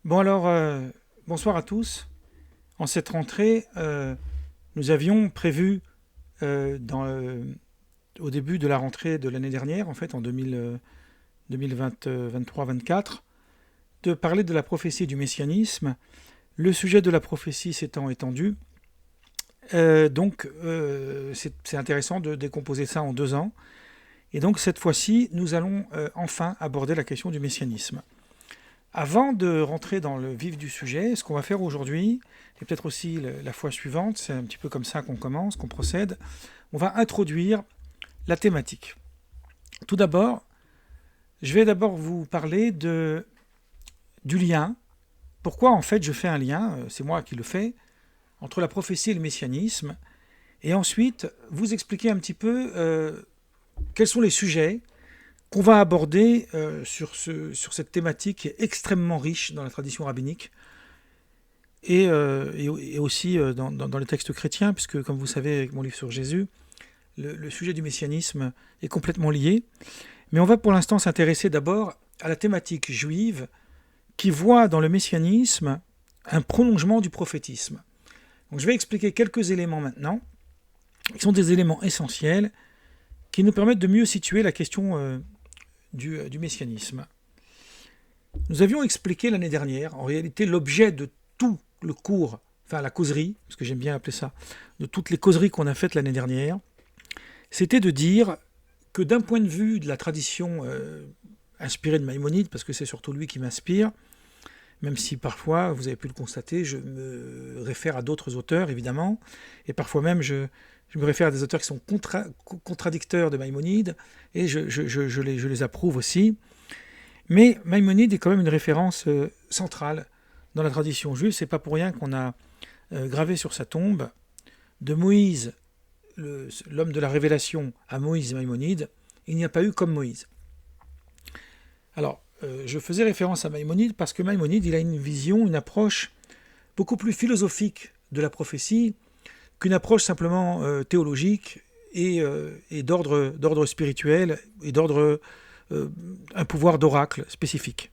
Bon alors, bonsoir à tous. En cette rentrée, nous avions prévu, au début de la rentrée de l'année dernière, en fait en 2023-24, de parler de la prophétie du messianisme. Le sujet de la prophétie s'étant étendu, c'est intéressant de décomposer ça en 2 ans. Et donc cette fois-ci, nous allons enfin aborder la question du messianisme. Avant de rentrer dans le vif du sujet, ce qu'on va faire aujourd'hui, et peut-être aussi la fois suivante, c'est un petit peu comme ça qu'on commence, qu'on procède, on va introduire la thématique. Tout d'abord, je vais d'abord vous parler du lien. Pourquoi en fait je fais un lien, c'est moi qui le fais, entre la prophétie et le messianisme, et ensuite vous expliquer un petit peu quels sont les sujets qu'on va aborder sur cette thématique qui est extrêmement riche dans la tradition rabbinique et aussi dans les textes chrétiens, puisque comme vous savez avec mon livre sur Jésus, le sujet du messianisme est complètement lié. Mais on va pour l'instant s'intéresser d'abord à la thématique juive qui voit dans le messianisme un prolongement du prophétisme. Donc je vais expliquer quelques éléments maintenant, qui sont des éléments essentiels, qui nous permettent de mieux situer la question du messianisme. Nous avions expliqué l'année dernière, en réalité, l'objet de tout le cours, enfin la causerie, parce que j'aime bien appeler ça, de toutes les causeries qu'on a faites l'année dernière, c'était de dire que d'un point de vue de la tradition inspirée de Maïmonide, parce que c'est surtout lui qui m'inspire, même si parfois, vous avez pu le constater, je me réfère à d'autres auteurs, évidemment, et parfois même je me réfère à des auteurs qui sont contradicteurs de Maïmonide, et je les approuve aussi. Mais Maïmonide est quand même une référence centrale dans la tradition juive. C'est pas pour rien qu'on a gravé sur sa tombe de Moïse, l'homme de la révélation, à Moïse et Maïmonide, il n'y a pas eu comme Moïse. Alors, je faisais référence à Maïmonide parce que Maïmonide, il a une vision, une approche beaucoup plus philosophique de la prophétie qu'une approche simplement théologique et d'ordre spirituel et d'ordre un pouvoir d'oracle spécifique.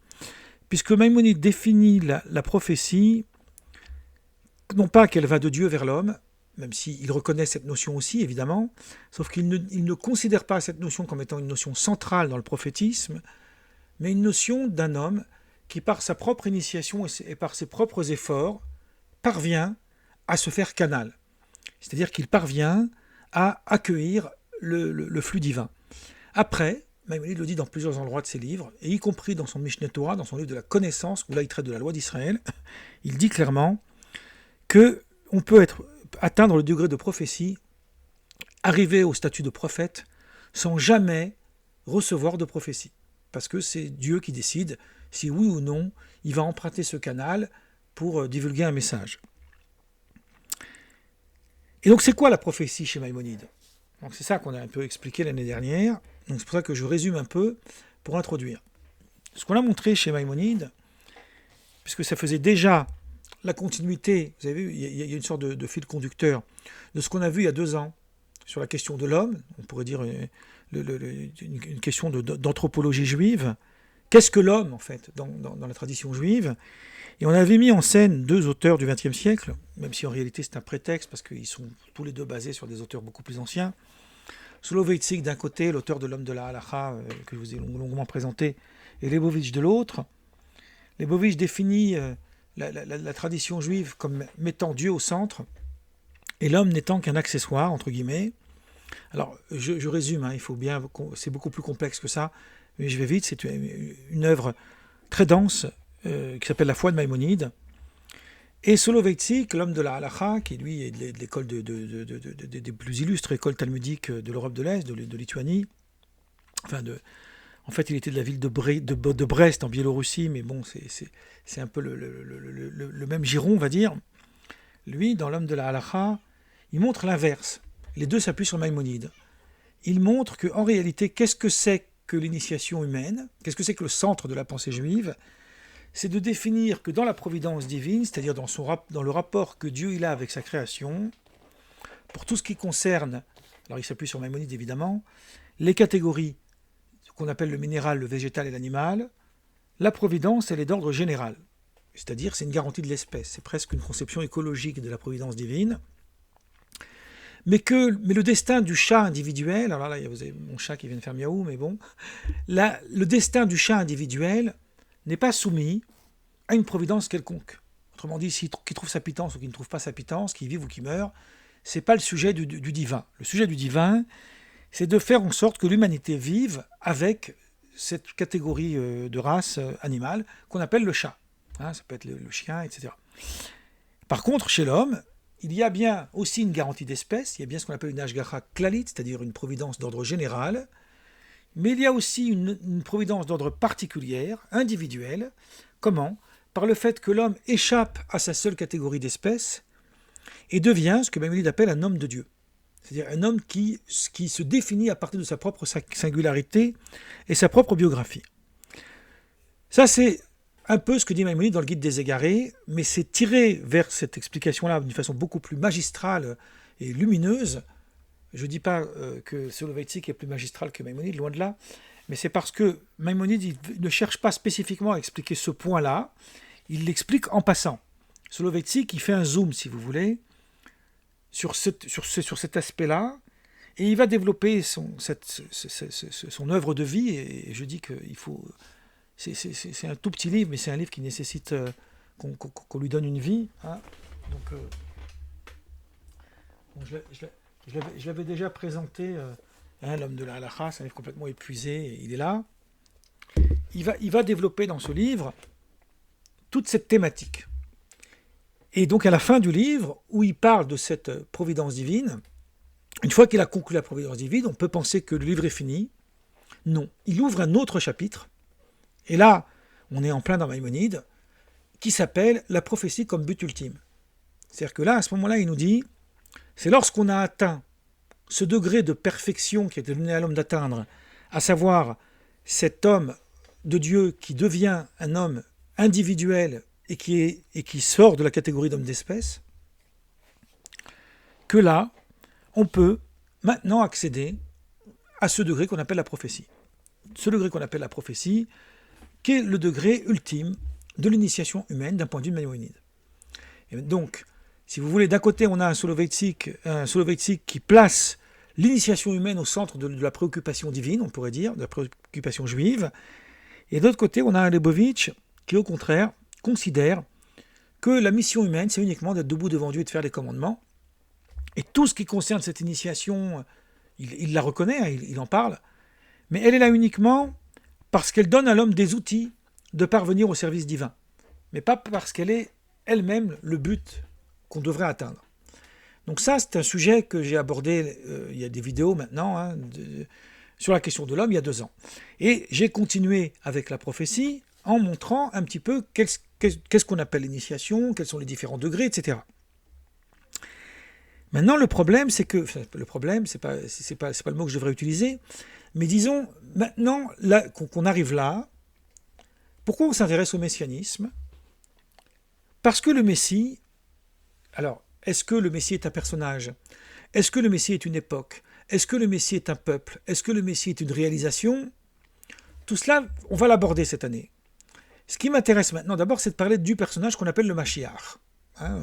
Puisque Maïmonide définit la prophétie, non pas qu'elle va de Dieu vers l'homme, même s'il reconnaît cette notion aussi, évidemment, sauf qu'il ne considère pas cette notion comme étant une notion centrale dans le prophétisme, mais une notion d'un homme qui, par sa propre initiation et par ses propres efforts, parvient à se faire canal. C'est-à-dire qu'il parvient à accueillir le flux divin. Après, Maïmonide le dit dans plusieurs endroits de ses livres, et y compris dans son Mishneh Torah, dans son livre de la connaissance, où là il traite de la loi d'Israël, il dit clairement qu'on peut atteindre le degré de prophétie, arriver au statut de prophète, sans jamais recevoir de prophétie. Parce que c'est Dieu qui décide si oui ou non il va emprunter ce canal pour divulguer un message. Et donc c'est quoi la prophétie chez Maïmonide ? Donc c'est ça qu'on a un peu expliqué l'année dernière. Donc c'est pour ça que je résume un peu pour introduire. Ce qu'on a montré chez Maïmonide, puisque ça faisait déjà la continuité, vous avez vu, il y a une sorte de fil conducteur de ce qu'on a vu il y a 2 ans sur la question de l'homme, on pourrait dire une question d'anthropologie juive. Qu'est-ce que l'homme, en fait, dans la tradition juive ? Et on avait mis en scène 2 auteurs du XXe siècle, même si en réalité c'est un prétexte, parce qu'ils sont tous les 2 basés sur des auteurs beaucoup plus anciens. Soloveitchik d'un côté, l'auteur de l'homme de la Halacha, que je vous ai longuement présenté, et Lebovitch de l'autre. Lebovitch définit la tradition juive comme mettant Dieu au centre, et l'homme n'étant qu'un accessoire, entre guillemets. Alors, je résume, hein, c'est beaucoup plus complexe que ça, mais je vais vite. C'est une œuvre très dense qui s'appelle La foi de Maïmonide. Et Soloveitchik, l'homme de la Halacha, qui lui est de l'école des plus illustres écoles talmudiques de l'Europe de l'Est, de Lituanie. En fait, il était de la ville de Brest en Biélorussie, mais bon, c'est un peu le même giron, on va dire. Lui, dans l'homme de la Halacha, il montre l'inverse. Les 2 s'appuient sur Maïmonide. Il montre qu'en réalité, qu'est-ce que c'est que l'initiation humaine ? Qu'est-ce que c'est que le centre de la pensée juive ? C'est de définir que dans la providence divine, c'est-à-dire dans le rapport que Dieu il a avec sa création, pour tout ce qui concerne, alors il s'appuie sur Maïmonide évidemment, les catégories qu'on appelle le minéral, le végétal et l'animal, la providence elle est d'ordre général. c'est-à-dire c'est une garantie de l'espèce, c'est presque une conception écologique de la providence divine, mais le destin du chat individuel, alors là, vous avez mon chat qui vient de faire miaou, mais bon, là, le destin du chat individuel n'est pas soumis à une providence quelconque. Autrement dit, qu'il trouve sa pitance ou qu'il ne trouve pas sa pitance, qu'il vive ou qu'il meurt, c'est pas le sujet du divin. Le sujet du divin, c'est de faire en sorte que l'humanité vive avec cette catégorie de race animale qu'on appelle le chat. Hein, ça peut être le chien, etc. Par contre, chez l'homme, il y a bien aussi une garantie d'espèce, il y a bien ce qu'on appelle une ashgacha klalit, c'est-à-dire une providence d'ordre général, mais il y a aussi une providence d'ordre particulière, individuelle. Comment ? Par le fait que l'homme échappe à sa seule catégorie d'espèce et devient ce que Maïmonide appelle un homme de Dieu. C'est-à-dire un homme qui se définit à partir de sa propre singularité et sa propre biographie. Ça, c'est un peu ce que dit Maïmonide dans le Guide des Égarés, mais c'est tiré vers cette explication-là d'une façon beaucoup plus magistrale et lumineuse. Je ne dis pas que Soloveitchik est plus magistral que Maïmonide, loin de là, mais c'est parce que Maïmonide il ne cherche pas spécifiquement à expliquer ce point-là, il l'explique en passant. Soloveitchik, il fait un zoom, si vous voulez, sur cet aspect-là, et il va développer son œuvre de vie, et je dis qu'il faut... C'est un tout petit livre, mais c'est un livre qui nécessite qu'on lui donne une vie. Hein. Donc, je l'avais déjà présenté, l'homme de la halakha, c'est un livre complètement épuisé, il est là. Il va développer dans ce livre toute cette thématique. Et donc à la fin du livre, où il parle de cette providence divine, une fois qu'il a conclu la providence divine, on peut penser que le livre est fini. Non, il ouvre un autre chapitre, et là, on est en plein dans Maïmonide, qui s'appelle la prophétie comme but ultime. C'est-à-dire que là, à ce moment-là, il nous dit, c'est lorsqu'on a atteint ce degré de perfection qui est donné à l'homme d'atteindre, à savoir cet homme de Dieu qui devient un homme individuel et qui sort de la catégorie d'homme d'espèce, que là, on peut maintenant accéder à ce degré qu'on appelle la prophétie. Ce degré qu'on appelle la prophétie, qui est le degré ultime de l'initiation humaine d'un point de vue maïmonide. Et donc, si vous voulez, d'un côté, on a un Soloveitchik qui place l'initiation humaine au centre de la préoccupation divine, on pourrait dire, de la préoccupation juive, et de l'autre côté, on a un Lebovitch qui, au contraire, considère que la mission humaine, c'est uniquement d'être debout devant Dieu et de faire les commandements. Et tout ce qui concerne cette initiation, il la reconnaît, hein, il en parle, mais elle est là uniquement parce qu'elle donne à l'homme des outils de parvenir au service divin, mais pas parce qu'elle est elle-même le but qu'on devrait atteindre. Donc ça, c'est un sujet que j'ai abordé, il y a des vidéos maintenant, hein, sur la question de l'homme, il y a 2 ans. Et j'ai continué avec la prophétie en montrant un petit peu qu'est-ce qu'on appelle l'initiation, quels sont les différents degrés, etc. Maintenant, le problème, c'est que... Enfin, le problème, c'est pas le mot que je devrais utiliser, mais disons, maintenant là, qu'on arrive là, pourquoi on s'intéresse au messianisme ? Parce que le Messie... Alors, est-ce que le Messie est un personnage ? Est-ce que le Messie est une époque ? Est-ce que le Messie est un peuple ? Est-ce que le Messie est une réalisation ? Tout cela, on va l'aborder cette année. Ce qui m'intéresse maintenant, d'abord, c'est de parler du personnage qu'on appelle le Mashiach. Hein,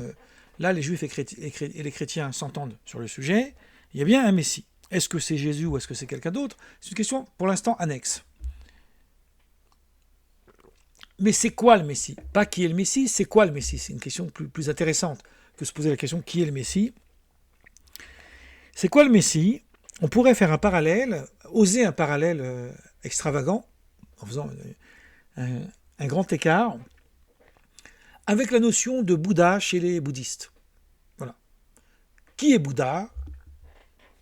là, les Juifs et les chrétiens s'entendent sur le sujet. Il y a bien un Messie. Est-ce que c'est Jésus ou est-ce que c'est quelqu'un d'autre ? C'est une question, pour l'instant, annexe. Mais c'est quoi le Messie ? Pas qui est le Messie, c'est quoi le Messie ? C'est une question plus intéressante que se poser la question qui est le Messie. C'est quoi le Messie ? On pourrait faire un parallèle, oser un parallèle extravagant, en faisant un grand écart, avec la notion de Bouddha chez les bouddhistes. Voilà. Qui est Bouddha ?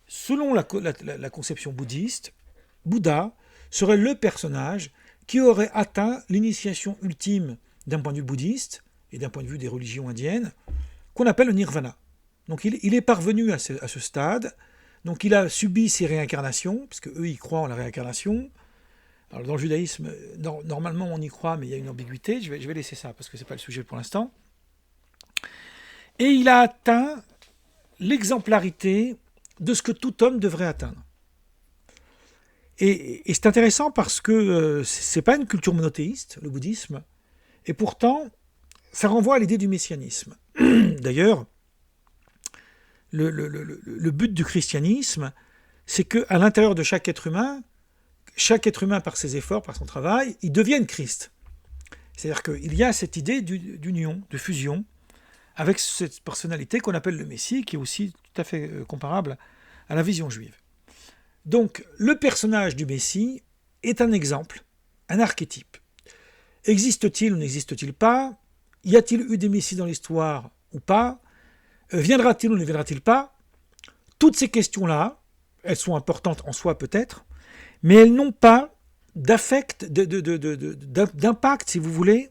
Selon la conception bouddhiste, Bouddha serait le personnage qui aurait atteint l'initiation ultime d'un point de vue bouddhiste et d'un point de vue des religions indiennes, qu'on appelle le nirvana. Donc il est parvenu à ce stade, donc il a subi ses réincarnations, puisque eux ils croient en la réincarnation. Alors dans le judaïsme, normalement on y croit, mais il y a une ambiguïté, je vais laisser ça, parce que ce n'est pas le sujet pour l'instant. Et il a atteint l'exemplarité de ce que tout homme devrait atteindre. Et c'est intéressant parce que ce n'est pas une culture monothéiste, le bouddhisme, et pourtant, ça renvoie à l'idée du messianisme. D'ailleurs, le but du christianisme, c'est qu'à l'intérieur de chaque être humain, par ses efforts, par son travail, il devienne Christ. C'est-à-dire qu'il y a cette idée d'union, de fusion, avec cette personnalité qu'on appelle le Messie, qui est aussi tout à fait comparable à la vision juive. Donc, le personnage du Messie est un exemple, un archétype. Existe-t-il ou n'existe-t-il pas? Y a-t-il eu des Messies dans l'histoire ou pas? Viendra-t-il ou ne viendra-t-il pas? Toutes ces questions-là, elles sont importantes en soi peut-être, mais elles n'ont pas d'impact, si vous voulez,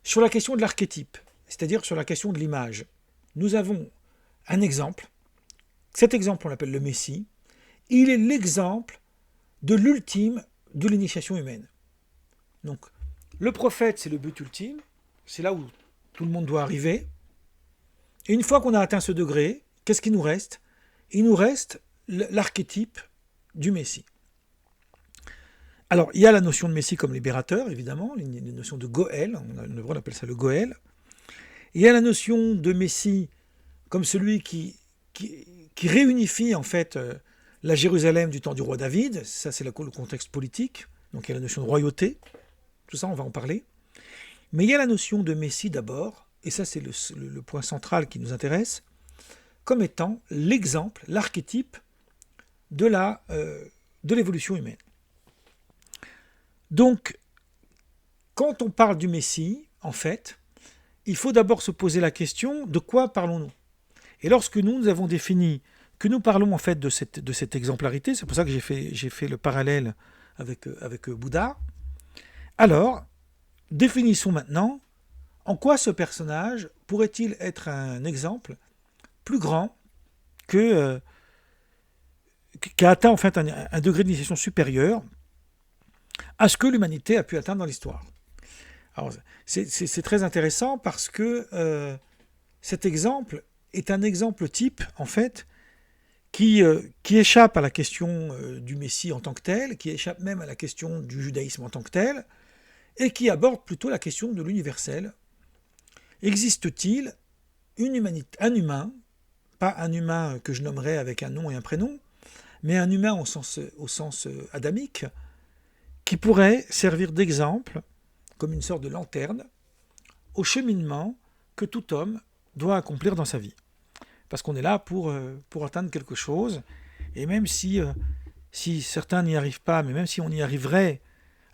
sur la question de l'archétype, c'est-à-dire sur la question de l'image. Nous avons un exemple. Cet exemple, on l'appelle le Messie. Il est l'exemple de l'ultime de l'initiation humaine. Donc, le prophète, c'est le but ultime. C'est là où tout le monde doit arriver. Et une fois qu'on a atteint ce degré, qu'est-ce qu'il nous reste? Il nous reste l'archétype du Messie. Alors, il y a la notion de Messie comme libérateur, évidemment, une notion de Goël, on appelle ça le Goël. Il y a la notion de Messie comme celui qui réunifie en fait la Jérusalem du temps du roi David, ça c'est le contexte politique, donc il y a la notion de royauté, tout ça on va en parler. Mais il y a la notion de Messie d'abord, et ça c'est le point central qui nous intéresse, comme étant l'exemple, l'archétype de l'évolution humaine. Donc, quand on parle du Messie, en fait, il faut d'abord se poser la question de quoi parlons-nous? Et lorsque nous avons défini que nous parlons en fait de cette exemplarité, c'est pour ça que j'ai fait le parallèle avec Bouddha, alors définissons maintenant en quoi ce personnage pourrait-il être un exemple plus grand qui a atteint en fait un degré d'initiation supérieur à ce que l'humanité a pu atteindre dans l'histoire. Alors, c'est très intéressant parce que cet exemple est un exemple type, en fait, qui échappe à la question du Messie en tant que tel, qui échappe même à la question du judaïsme en tant que tel, et qui aborde plutôt la question de l'universel. Existe-t-il un humain, pas un humain que je nommerais avec un nom et un prénom, mais un humain au sens adamique, qui pourrait servir d'exemple, comme une sorte de lanterne, au cheminement que tout homme doit accomplir dans sa vie. Parce qu'on est là pour atteindre quelque chose, et même si certains n'y arrivent pas, mais même si on y arriverait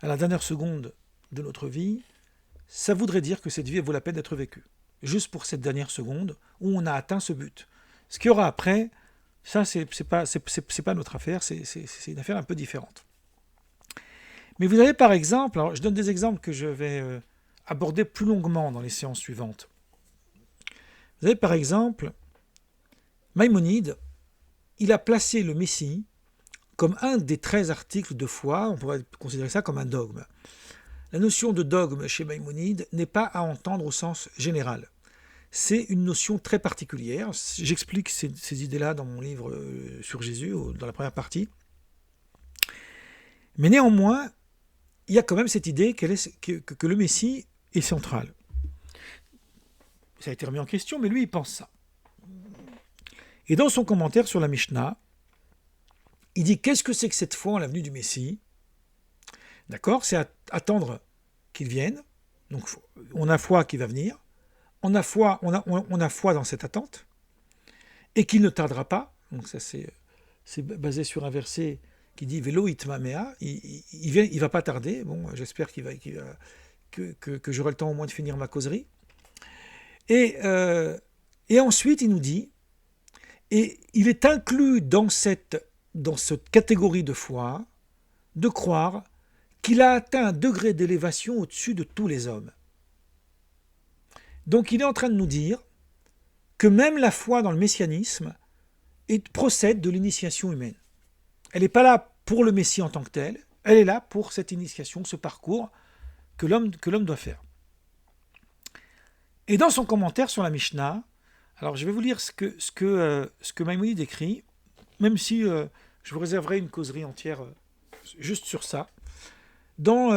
à la dernière seconde de notre vie, ça voudrait dire que cette vie vaut la peine d'être vécue. Juste pour cette dernière seconde où on a atteint ce but. Ce qu'il y aura après, ça c'est pas notre affaire, c'est une affaire un peu différente. Mais vous avez par exemple, alors je donne des exemples que je vais aborder plus longuement dans les séances suivantes. Vous avez par exemple Maïmonide, il a placé le Messie comme un des 13 articles de foi, on pourrait considérer ça comme un dogme. La notion de dogme chez Maïmonide n'est pas à entendre au sens général. C'est une notion très particulière. J'explique ces idées-là dans mon livre sur Jésus, dans la première partie. Mais néanmoins, il y a quand même cette idée que le Messie est central. Ça a été remis en question, mais lui, il pense ça. Et dans son commentaire sur la Mishnah, il dit qu'est-ce que c'est que cette foi en la venue du Messie? D'accord, c'est attendre qu'il vienne. Donc on a foi qu'il va venir. On a foi dans cette attente et qu'il ne tardera pas. Donc ça c'est basé sur un verset qui dit Velo itma mea, il va pas tarder. Bon, j'espère que j'aurai le temps au moins de finir ma causerie. Et ensuite il nous dit, et il est inclus dans cette catégorie de foi, de croire qu'il a atteint un degré d'élévation au-dessus de tous les hommes. Donc il est en train de nous dire que même la foi dans le messianisme procède de l'initiation humaine. Elle n'est pas là pour le Messie en tant que tel, elle est là pour cette initiation, ce parcours que l'homme doit faire. Et dans son commentaire sur la Mishnah, alors je vais vous lire ce que Maïmonide écrit, même si je vous réserverai une causerie entière juste sur ça. Dans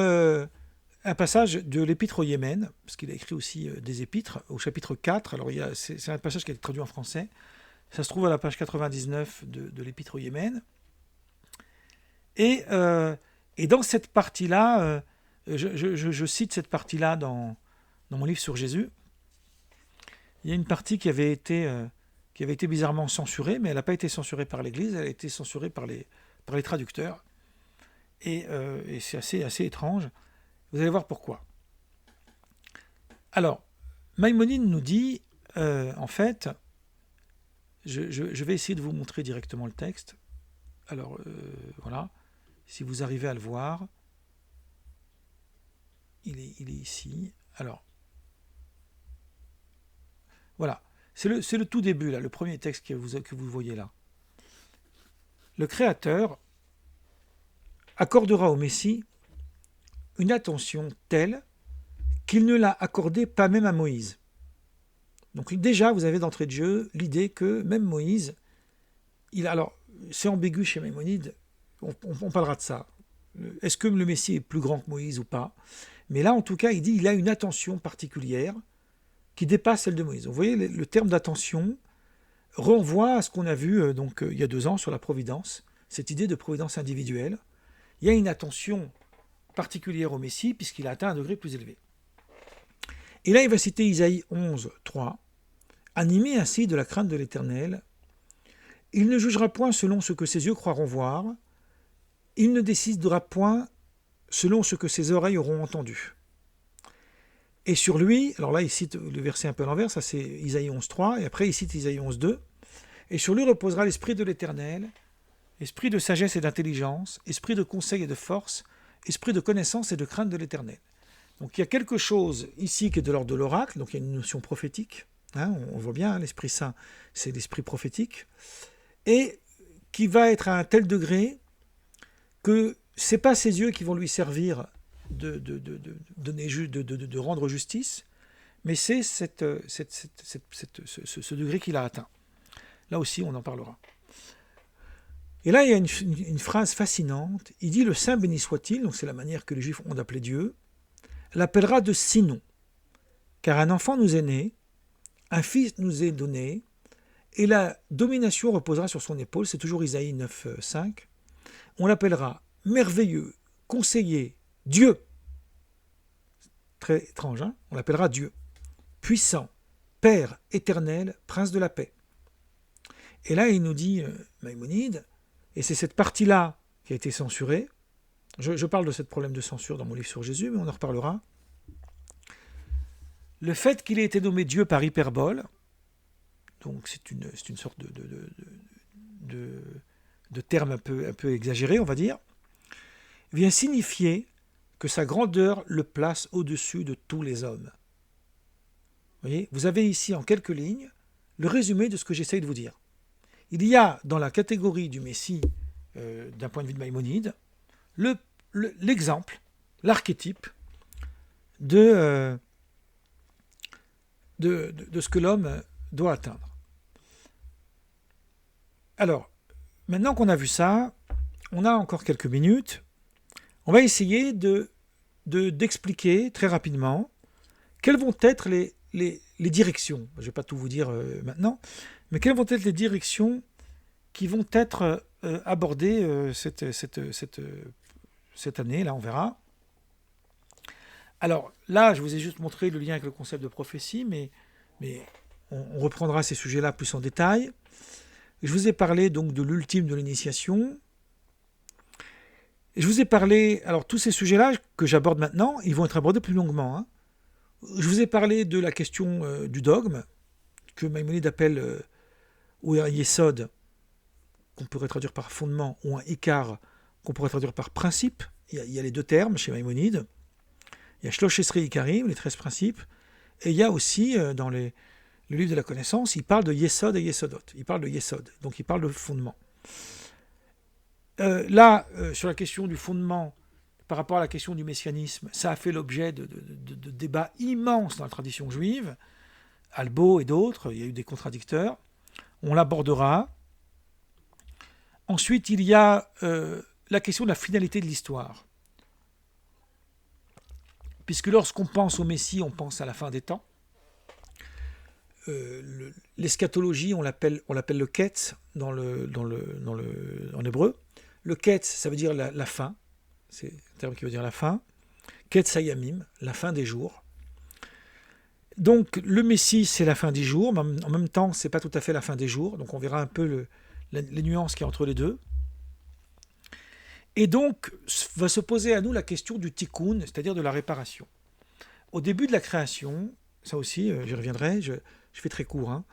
un passage de l'Épître au Yémen, parce qu'il a écrit aussi des épîtres, au chapitre 4. Alors, c'est un passage qui a été traduit en français. Ça se trouve à la page 99 de l'Épître au Yémen. Et dans cette partie-là, je cite cette partie-là dans mon livre sur Jésus. Il y a une partie qui avait été bizarrement censurée, mais elle n'a pas été censurée par l'Église, elle a été censurée par les traducteurs. Et c'est assez étrange. Vous allez voir pourquoi. Alors, Maïmonide nous dit, en fait, je vais essayer de vous montrer directement le texte. Alors, voilà, si vous arrivez à le voir, il est ici. Alors, voilà, c'est le tout début, là, le premier texte que vous voyez là. Le Créateur accordera au Messie une attention telle qu'il ne l'a accordée pas même à Moïse. Donc déjà, vous avez d'entrée de jeu l'idée que même Moïse, alors c'est ambigu chez Maïmonide, on parlera de ça. Est-ce que le Messie est plus grand que Moïse ou pas? Mais là, en tout cas, il dit qu'il a une attention particulière qui dépasse celle de Moïse. Vous voyez, le terme d'attention renvoie à ce qu'on a vu il y a 2 ans sur la providence, cette idée de providence individuelle. Il y a une attention particulière au Messie puisqu'il a atteint un degré plus élevé. Et là, il va citer Isaïe 11, 3. « Animé ainsi de la crainte de l'Éternel, il ne jugera point selon ce que ses yeux croiront voir, il ne décidera point selon ce que ses oreilles auront entendu. » Et sur lui, alors là, il cite le verset un peu à l'envers, ça c'est Isaïe 11, 3, et après il cite Isaïe 11, 2. « Et sur lui reposera l'esprit de l'Éternel, esprit de sagesse et d'intelligence, esprit de conseil et de force, esprit de connaissance et de crainte de l'Éternel. » Donc il y a quelque chose ici qui est de l'ordre de l'oracle, donc il y a une notion prophétique, on voit bien, l'Esprit Saint, c'est l'esprit prophétique, et qui va être à un tel degré que ce n'est pas ses yeux qui vont lui servir de rendre justice, mais c'est ce degré qu'il a atteint. Là aussi, on en parlera. Et là, il y a une phrase fascinante. Il dit « Le Saint béni soit-il », donc c'est la manière que les Juifs ont d'appeler Dieu, l'appellera de Sinon, car un enfant nous est né, un fils nous est donné, et la domination reposera sur son épaule. C'est toujours Isaïe 9, 5. On l'appellera merveilleux, conseiller, Dieu. Très étrange, hein? On l'appellera Dieu. Puissant, Père éternel, Prince de la paix. Et là, il nous dit, Maïmonide, et c'est cette partie-là qui a été censurée. Je parle de ce problème de censure dans mon livre sur Jésus, mais on en reparlera. Le fait qu'il ait été nommé Dieu par hyperbole, donc c'est une sorte de terme un peu exagéré, on va dire, vient signifier que sa grandeur le place au-dessus de tous les hommes. Vous voyez, vous avez ici en quelques lignes le résumé de ce que j'essaye de vous dire. Il y a dans la catégorie du Messie, d'un point de vue de Maïmonide, l'exemple, l'archétype de ce que l'homme doit atteindre. Alors, maintenant qu'on a vu ça, on a encore quelques minutes. On va essayer d'expliquer très rapidement quelles vont être les directions. Je ne vais pas tout vous dire maintenant, mais quelles vont être les directions qui vont être abordées cette année, là on verra. Alors là, je vous ai juste montré le lien avec le concept de prophétie, mais on reprendra ces sujets-là plus en détail. Je vous ai parlé donc de l'ultime de l'initiation. Et je vous ai parlé, alors tous ces sujets-là que j'aborde maintenant, ils vont être abordés plus longuement. Hein. Je vous ai parlé de la question du dogme, que Maïmonide appelle ou un yesod, qu'on pourrait traduire par fondement, ou un ikar, qu'on pourrait traduire par principe. Il y a les deux termes chez Maïmonide. Il y a Shlosh Esrei Ikarim, les 13 principes, et il y a aussi, dans le livre de la connaissance, il parle de Yesod et Yesodot. Il parle de Yesod, donc il parle de fondement. Sur la question du fondement, par rapport à la question du messianisme, ça a fait l'objet de débats immenses dans la tradition juive, Albo et d'autres, il y a eu des contradicteurs. On l'abordera. Ensuite, il y a la question de la finalité de l'histoire. puisque lorsqu'on pense au Messie, on pense à la fin des temps. L'eschatologie, on l'appelle le ketz en hébreu. Le ketz, ça veut dire la fin, c'est un terme qui veut dire la fin. Ketz hayamim, la fin des jours. Donc le Messie, c'est la fin des jours, mais en même temps, c'est pas tout à fait la fin des jours. Donc on verra un peu les nuances qu'il y a entre les deux. Et donc va se poser à nous la question du tikkun, c'est-à-dire de la réparation. Au début de la création, ça aussi, j'y reviendrai, je fais très court, hein.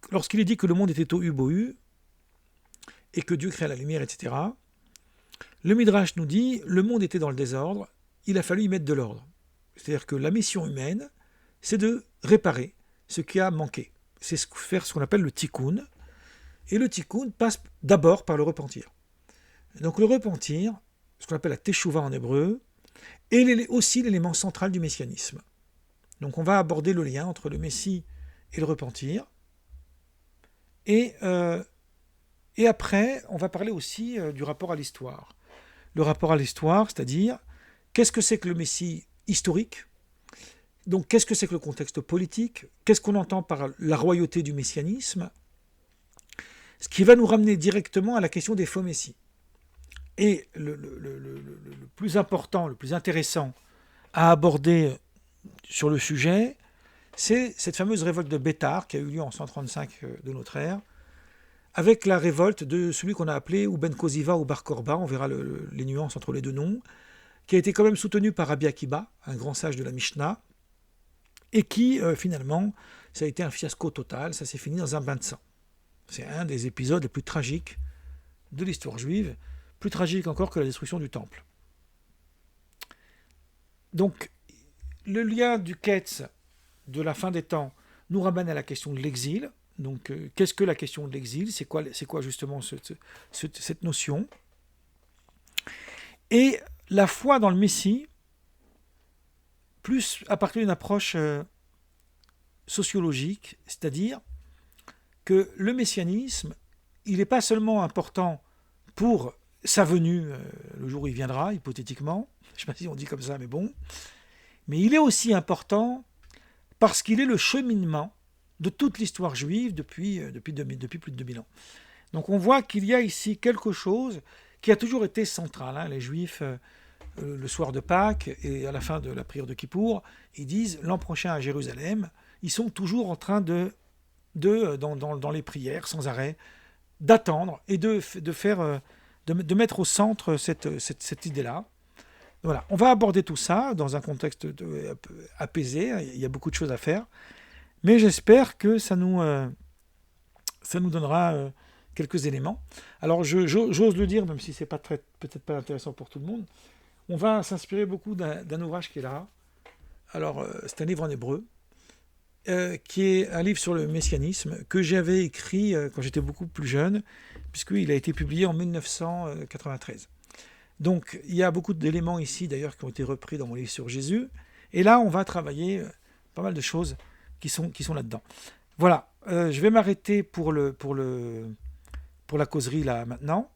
Lorsqu'il est dit que le monde était tohu bohu et que Dieu créa la lumière, etc., le Midrash nous dit le monde était dans le désordre, il a fallu y mettre de l'ordre. C'est-à-dire que la mission humaine, c'est de réparer ce qui a manqué. C'est faire ce qu'on appelle le tikkun. Et le tikkun passe d'abord par le repentir. Donc le repentir, ce qu'on appelle la teshuva en hébreu, est aussi l'élément central du messianisme. Donc on va aborder le lien entre le Messie et le repentir. Et après, on va parler aussi du rapport à l'histoire. Le rapport à l'histoire, c'est-à-dire, qu'est-ce que c'est que le Messie historique? Donc qu'est-ce que c'est que le contexte politique? Qu'est-ce qu'on entend par la royauté du messianisme? Ce qui va nous ramener directement à la question des faux messies. Et le plus important, le plus intéressant à aborder sur le sujet, c'est cette fameuse révolte de Béthar qui a eu lieu en 135 de notre ère, avec la révolte de celui qu'on a appelé ou Ben Koziva ou Bar Korba, on verra les nuances entre les deux noms, qui a été quand même soutenu par Rabbi Akiba, un grand sage de la Mishnah, et qui finalement, ça a été un fiasco total, ça s'est fini dans un bain de sang. C'est un des épisodes les plus tragiques de l'histoire juive, plus tragique encore que la destruction du temple. Donc, le lien du Ketz de la fin des temps nous ramène à la question de l'exil. Donc, qu'est-ce que la question de l'exil? C'est quoi justement cette notion? Et la foi dans le Messie, plus à partir d'une approche sociologique, c'est-à-dire que le messianisme, il n'est pas seulement important pour sa venue, le jour où il viendra, hypothétiquement, je ne sais pas si on dit comme ça, mais bon, mais il est aussi important parce qu'il est le cheminement de toute l'histoire juive depuis plus de 2000 ans. Donc on voit qu'il y a ici quelque chose qui a toujours été central. Hein. Les Juifs, le soir de Pâques et à la fin de la prière de Kippour, ils disent l'an prochain à Jérusalem, ils sont toujours en train dans les prières, sans arrêt, d'attendre et de mettre au centre cette idée-là. Voilà. On va aborder tout ça dans un contexte apaisé, il y a beaucoup de choses à faire, mais j'espère que ça nous donnera quelques éléments. Alors j'ose le dire, même si c'est pas peut-être pas intéressant pour tout le monde, on va s'inspirer beaucoup d'un ouvrage qui est là. Alors c'est un livre en hébreu, qui est un livre sur le messianisme que j'avais écrit quand j'étais beaucoup plus jeune, puisqu'il a été publié en 1993. Donc il y a beaucoup d'éléments ici d'ailleurs qui ont été repris dans mon livre sur Jésus, et là on va travailler pas mal de choses qui sont là-dedans. Voilà, je vais m'arrêter pour la causerie là maintenant.